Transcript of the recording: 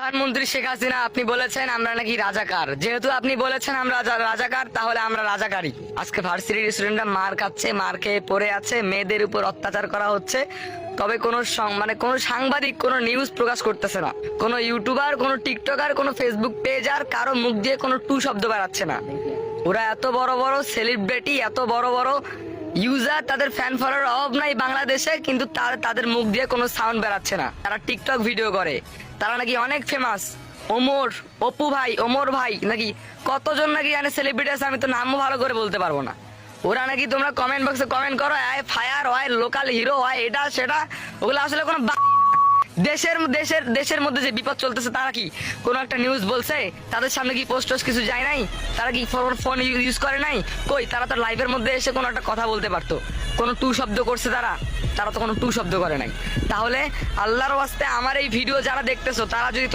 প্রধানমন্ত্রী শেখ হাসিনা আপনি বলেছেন আমরা নাকি রাজাকার, যেহেতু আপনি বলেছেন আমরা রাজাকার তাহলে আমরা রাজাকারই। আজকে ভার্সিটির স্টুডেন্টরা মার খাচ্ছে, মার খেয়ে পড়ে আছে, মেয়েদের উপর অত্যাচার করা হচ্ছে, তবে কোনো কোনো সাংবাদিক কোনো নিউজ প্রকাশ করতেছে না, কোনো ইউটিউবার, কোনো টিকটকার, কোনো ফেসবুক পেজ আর কারো মুখ দিয়ে কোনো টু শব্দ বেরাচ্ছে না। ওরা এত বড় বড় সেলিব্রিটি, এত বড় বড় ইউজার, তাদের ফ্যান ফলোয়ার অভাব নাই বাংলাদেশে, কিন্তু তাদের মুখ দিয়ে কোনো সাউন্ড বেরাচ্ছে না। তারা টিকটক ভিডিও করে, তারা নাকি অনেক ফেমাস। ওমর, অপু ভাই, ওমর ভাই নাকি কতজন নাকি জানে সেলিব্রিটি আছে, আমি তো নামও ভালো করে বলতে পারবো না। ওরা নাকি তোমরা কমেন্ট বক্সে কমেন্ট করো আয় ফায়ার হয়, লোকাল হিরো হয়, এটা সেটা, ওগুলো আসলে কোনো দেশের দেশের দেশের মধ্যে যে বিপদ চলতেছে তারা কি কোনো একটা নিউজ বলছে? তাদের সামনে কি পোস্ট কিছু যায় নাই? তারা কি ফোন ইউজ করে নাই? কই, তারা তো লাইভের মধ্যে এসে কোনো একটা কথা বলতে পারতো। কোনো টু শব্দ করছে তারা তো কোনো টু শব্দ করে নাই। তাহলে আল্লাহর ওয়াস্তে আমার এই ভিডিও যারা দেখতেছো, তারা যদি